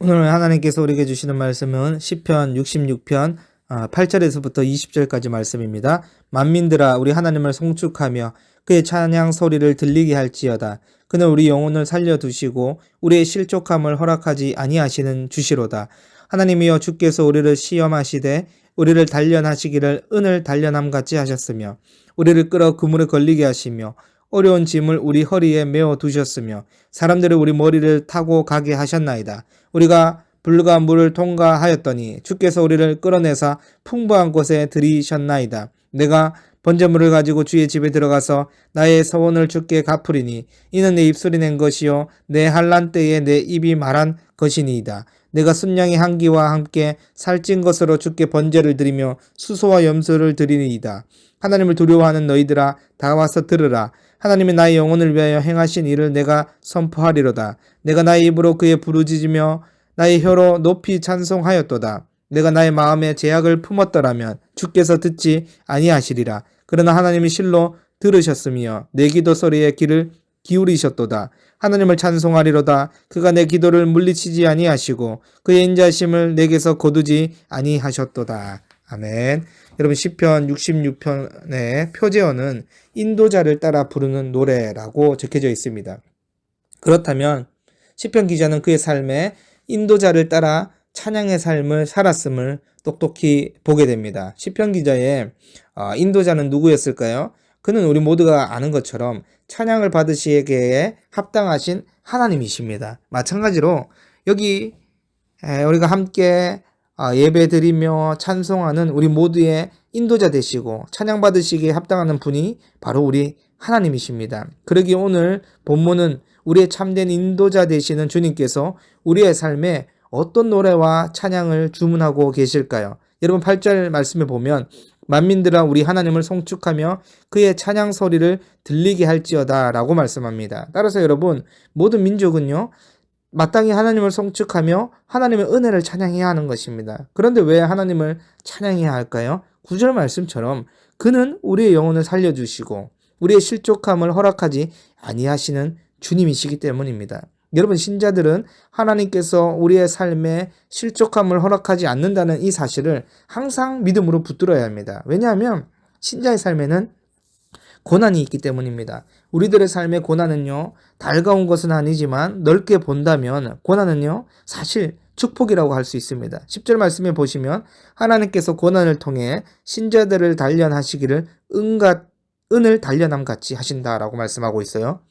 오늘 하나님께서 우리에게 주시는 말씀은 시편 66편 8절에서부터 20절까지 말씀입니다. 만민들아 우리 하나님을 송축하며 그의 찬양 소리를 들리게 할지어다. 그는 우리 영혼을 살려두시고 우리의 실족함을 허락하지 아니하시는 주시로다. 하나님이여 주께서 우리를 시험하시되 우리를 단련하시기를 은을 단련함 같이 하셨으며 우리를 끌어 그물에 걸리게 하시며 어려운 짐을 우리 허리에 메어 두셨으며 사람들이 우리 머리를 타고 가게 하셨나이다. 우리가 불과 물을 통과하였더니 주께서 우리를 끌어내사 풍부한 곳에 들이셨나이다. 내가 번제물을 가지고 주의 집에 들어가서 나의 서원을 주께 갚으리니 이는 내 입술이 낸 것이요 내 환난 때에 내 입이 말한 것이니이다. 내가 순양의 향기와 함께 살찐 것으로 주께 번제를 드리며 수소와 염소를 드리니이다. 하나님을 두려워하는 너희들아 다 와서 들으라. 하나님이 나의 영혼을 위하여 행하신 일을 내가 선포하리로다. 내가 나의 입으로 그의 부르짖으며 나의 혀로 높이 찬송하였도다. 내가 나의 마음에 제약을 품었더라면 주께서 듣지 아니하시리라. 그러나 하나님이 실로 들으셨으며 내 기도 소리에 귀를 기울이셨도다. 하나님을 찬송하리로다. 그가 내 기도를 물리치지 아니하시고 그의 인자심을 내게서 거두지 아니하셨도다. 아멘. 여러분 시편 66편의 표제어는 인도자를 따라 부르는 노래라고 적혀져 있습니다. 그렇다면 시편 기자는 그의 삶에 인도자를 따라 찬양의 삶을 살았음을 똑똑히 보게 됩니다. 시편 기자의 인도자는 누구였을까요? 그는 우리 모두가 아는 것처럼 찬양을 받으시기에 합당하신 하나님이십니다. 마찬가지로 여기 우리가 함께 예배드리며 찬송하는 우리 모두의 인도자 되시고 찬양받으시기에 합당하는 분이 바로 우리 하나님이십니다. 그러기에 오늘 본문은 우리의 참된 인도자 되시는 주님께서 우리의 삶에 어떤 노래와 찬양을 주문하고 계실까요? 여러분 8절 말씀에 보면 만민들아 우리 하나님을 송축하며 그의 찬양 소리를 들리게 할지어다 라고 말씀합니다. 따라서 여러분 모든 민족은요 마땅히 하나님을 송축하며 하나님의 은혜를 찬양해야 하는 것입니다. 그런데 왜 하나님을 찬양해야 할까요? 9절 말씀처럼 그는 우리의 영혼을 살려주시고 우리의 실족함을 허락하지 아니하시는 주님이시기 때문입니다. 여러분 신자들은 하나님께서 우리의 삶에 실족함을 허락하지 않는다는 이 사실을 항상 믿음으로 붙들어야 합니다. 왜냐하면 신자의 삶에는 고난이 있기 때문입니다. 우리들의 삶의 고난은요, 달가운 것은 아니지만 넓게 본다면 고난은요, 사실 축복이라고 할 수 있습니다. 10절 말씀에 보시면 하나님께서 고난을 통해 신자들을 단련하시기를 은을 단련함 같이 하신다라고 말씀하고 있어요.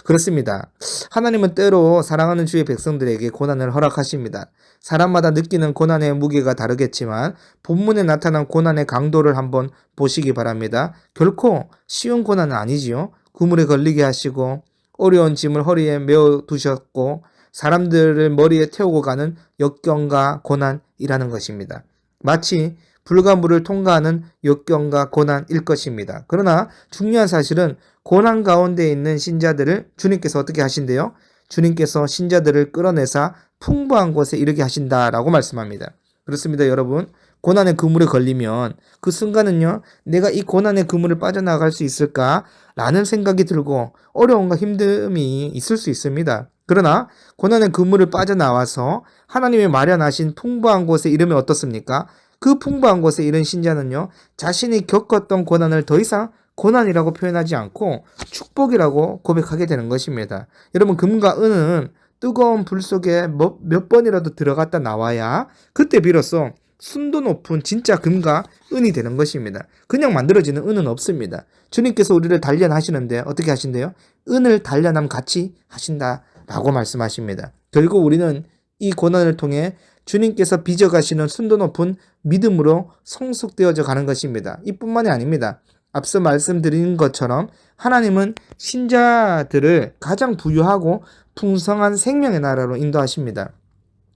그렇습니다. 하나님은 때로 사랑하는 주의 백성들에게 고난을 허락하십니다. 사람마다 느끼는 고난의 무게가 다르겠지만 본문에 나타난 고난의 강도를 한번 보시기 바랍니다. 결코 쉬운 고난은 아니지요. 그물에 걸리게 하시고 어려운 짐을 허리에 메어 두셨고 사람들을 머리에 태우고 가는 역경과 고난이라는 것입니다. 마치 불과 물을 통과하는 역경과 고난일 것입니다. 그러나 중요한 사실은 고난 가운데 있는 신자들을 주님께서 어떻게 하신대요? 주님께서 신자들을 끌어내사 풍부한 곳에 이르게 하신다라고 말씀합니다. 그렇습니다, 여러분. 고난의 그물에 걸리면 그 순간은요, 내가 이 고난의 그물을 빠져나갈 수 있을까라는 생각이 들고 어려움과 힘듦이 있을 수 있습니다. 그러나 고난의 그물을 빠져나와서 하나님의 마련하신 풍부한 곳에 이르면 어떻습니까? 그 풍부한 곳에 이른 신자는요, 자신이 겪었던 고난을 더 이상 고난이라고 표현하지 않고 축복이라고 고백하게 되는 것입니다. 여러분, 금과 은은 뜨거운 불 속에 몇 번이라도 들어갔다 나와야 그때 비로소 순도 높은 진짜 금과 은이 되는 것입니다. 그냥 만들어지는 은은 없습니다. 주님께서 우리를 단련하시는데 어떻게 하신대요? 은을 단련함 같이 하신다라고 말씀하십니다. 결국 우리는 이 고난을 통해 주님께서 빚어가시는 순도 높은 믿음으로 성숙되어져 가는 것입니다. 이뿐만이 아닙니다. 앞서 말씀드린 것처럼 하나님은 신자들을 가장 부유하고 풍성한 생명의 나라로 인도하십니다.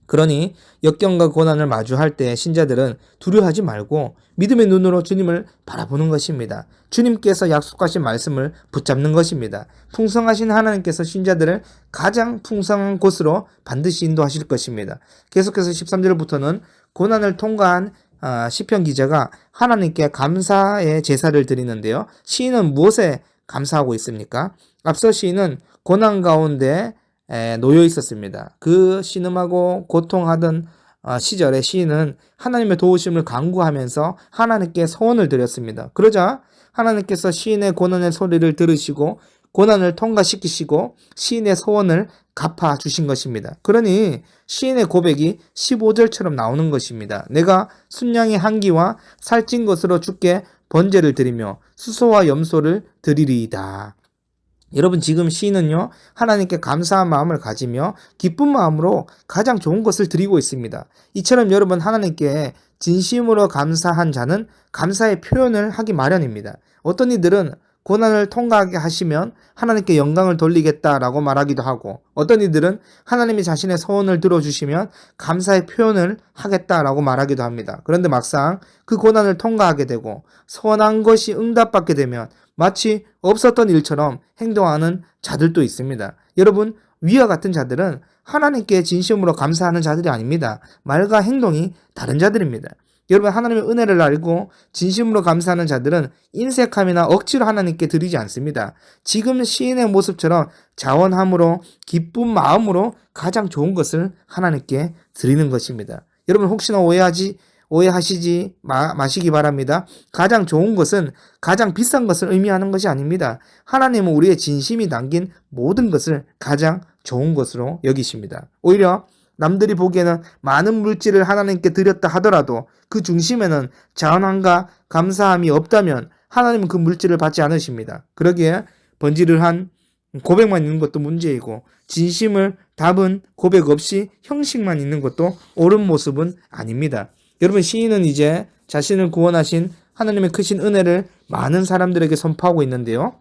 그러니 역경과 고난을 마주할 때 신자들은 두려워하지 말고 믿음의 눈으로 주님을 바라보는 것입니다. 주님께서 약속하신 말씀을 붙잡는 것입니다. 풍성하신 하나님께서 신자들을 가장 풍성한 곳으로 반드시 인도하실 것입니다. 계속해서 13절부터는 고난을 통과한 시편 기자가 하나님께 감사의 제사를 드리는데요. 시인은 무엇에 감사하고 있습니까? 앞서 시인은 고난 가운데 놓여 있었습니다. 그 신음하고 고통하던 시절에 시인은 하나님의 도우심을 간구하면서 하나님께 소원을 드렸습니다. 그러자 하나님께서 시인의 고난의 소리를 들으시고 고난을 통과시키시고 시인의 소원을 갚아 주신 것입니다. 그러니 시인의 고백이 15절처럼 나오는 것입니다. 내가 순양의 한기와 살찐 것으로 주께 번제를 드리며 수소와 염소를 드리리이다. 여러분, 지금 시인은요, 하나님께 감사한 마음을 가지며 기쁜 마음으로 가장 좋은 것을 드리고 있습니다. 이처럼 여러분, 하나님께 진심으로 감사한 자는 감사의 표현을 하기 마련입니다. 어떤 이들은 고난을 통과하게 하시면 하나님께 영광을 돌리겠다라고 말하기도 하고, 어떤 이들은 하나님이 자신의 소원을 들어주시면 감사의 표현을 하겠다라고 말하기도 합니다. 그런데 막상 그 고난을 통과하게 되고 소원한 것이 응답받게 되면 마치 없었던 일처럼 행동하는 자들도 있습니다. 여러분, 위와 같은 자들은 하나님께 진심으로 감사하는 자들이 아닙니다. 말과 행동이 다른 자들입니다. 여러분, 하나님의 은혜를 알고 진심으로 감사하는 자들은 인색함이나 억지로 하나님께 드리지 않습니다. 지금 시인의 모습처럼 자원함으로 기쁜 마음으로 가장 좋은 것을 하나님께 드리는 것입니다. 여러분, 혹시나 오해하시지 마시기 바랍니다. 가장 좋은 것은 가장 비싼 것을 의미하는 것이 아닙니다. 하나님은 우리의 진심이 담긴 모든 것을 가장 좋은 것으로 여기십니다. 오히려 남들이 보기에는 많은 물질을 하나님께 드렸다 하더라도 그 중심에는 자원함과 감사함이 없다면 하나님은 그 물질을 받지 않으십니다. 그러기에 번지를 한 고백만 있는 것도 문제이고 진심을 담은 고백 없이 형식만 있는 것도 옳은 모습은 아닙니다. 여러분, 시인은 이제 자신을 구원하신 하나님의 크신 은혜를 많은 사람들에게 선포하고 있는데요.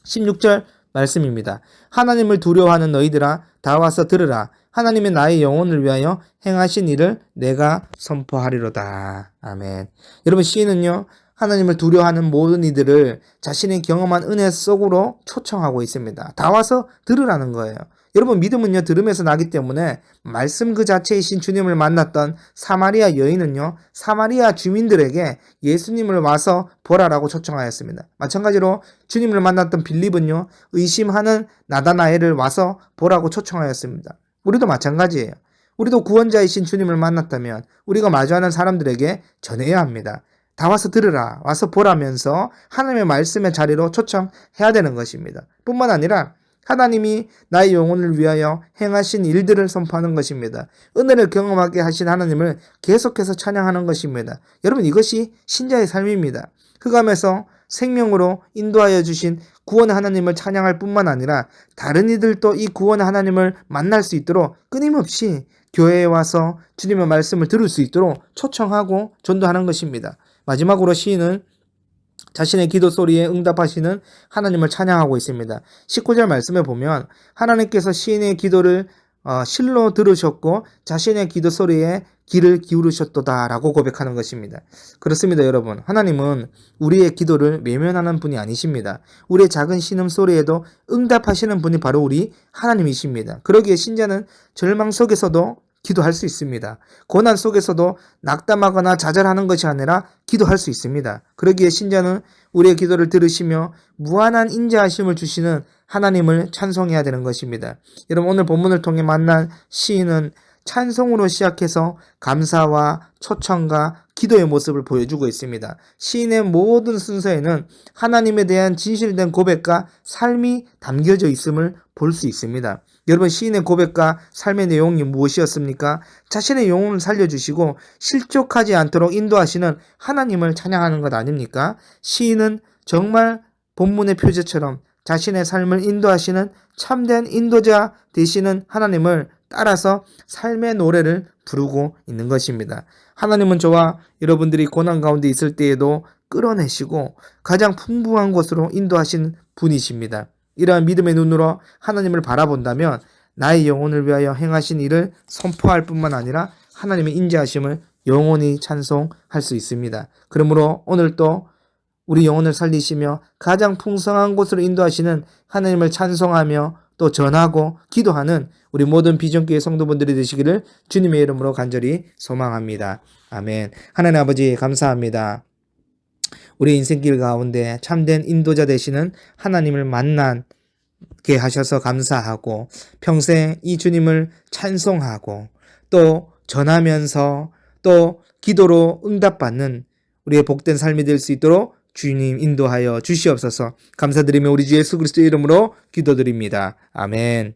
16절 말씀입니다. 하나님을 두려워하는 너희들아 다 와서 들으라. 하나님의 나의 영혼을 위하여 행하신 일을 내가 선포하리로다. 아멘. 여러분, 시인은요, 하나님을 두려워하는 모든 이들을 자신의 경험한 은혜 속으로 초청하고 있습니다. 다 와서 들으라는 거예요. 여러분, 믿음은요, 들음에서 나기 때문에 말씀 그 자체이신 주님을 만났던 사마리아 여인은요, 사마리아 주민들에게 예수님을 와서 보라라고 초청하였습니다. 마찬가지로 주님을 만났던 빌립은요, 의심하는 나다나엘을 와서 보라고 초청하였습니다. 우리도 마찬가지예요. 우리도 구원자이신 주님을 만났다면 우리가 마주하는 사람들에게 전해야 합니다. 다 와서 들으라, 와서 보라면서 하나님의 말씀의 자리로 초청해야 되는 것입니다. 뿐만 아니라 하나님이 나의 영혼을 위하여 행하신 일들을 선포하는 것입니다. 은혜를 경험하게 하신 하나님을 계속해서 찬양하는 것입니다. 여러분, 이것이 신자의 삶입니다. 흑암에서 생명으로 인도하여 주신 구원의 하나님을 찬양할 뿐만 아니라 다른 이들도 이 구원의 하나님을 만날 수 있도록 끊임없이 교회에 와서 주님의 말씀을 들을 수 있도록 초청하고 전도하는 것입니다. 마지막으로 시인은 자신의 기도 소리에 응답하시는 하나님을 찬양하고 있습니다. 19절 말씀에 보면 하나님께서 시인의 기도를 실로 들으셨고 자신의 기도 소리에 귀를 기울이셨도다 라고 고백하는 것입니다. 그렇습니다, 여러분. 하나님은 우리의 기도를 외면하는 분이 아니십니다. 우리의 작은 신음소리에도 응답하시는 분이 바로 우리 하나님이십니다. 그러기에 신자는 절망 속에서도 기도할 수 있습니다. 고난 속에서도 낙담하거나 좌절하는 것이 아니라 기도할 수 있습니다. 그러기에 신자는 우리의 기도를 들으시며 무한한 인자하심을 주시는 하나님을 찬송해야 되는 것입니다. 여러분, 오늘 본문을 통해 만난 시인은 찬송으로 시작해서 감사와 초청과 기도의 모습을 보여주고 있습니다. 시인의 모든 순서에는 하나님에 대한 진실된 고백과 삶이 담겨져 있음을 볼 수 있습니다. 여러분, 시인의 고백과 삶의 내용이 무엇이었습니까? 자신의 영혼을 살려주시고 실족하지 않도록 인도하시는 하나님을 찬양하는 것 아닙니까? 시인은 정말 본문의 표제처럼 자신의 삶을 인도하시는 참된 인도자 되시는 하나님을 따라서 삶의 노래를 부르고 있는 것입니다. 하나님은 저와 여러분들이 고난 가운데 있을 때에도 끌어내시고 가장 풍부한 곳으로 인도하시는 분이십니다. 이러한 믿음의 눈으로 하나님을 바라본다면 나의 영혼을 위하여 행하신 일을 선포할 뿐만 아니라 하나님의 인자하심을 영원히 찬송할 수 있습니다. 그러므로 오늘도 우리 영혼을 살리시며 가장 풍성한 곳으로 인도하시는 하나님을 찬송하며 또 전하고 기도하는 우리 모든 비전교회 성도분들이 되시기를 주님의 이름으로 간절히 소망합니다. 아멘. 하나님 아버지, 감사합니다. 우리 인생길 가운데 참된 인도자 되시는 하나님을 만난 게 하셔서 감사하고 평생 이 주님을 찬송하고 또 전하면서 또 기도로 응답받는 우리의 복된 삶이 될 수 있도록 주님 인도하여 주시옵소서. 감사드리며 우리 주 예수 그리스도의 이름으로 기도드립니다. 아멘.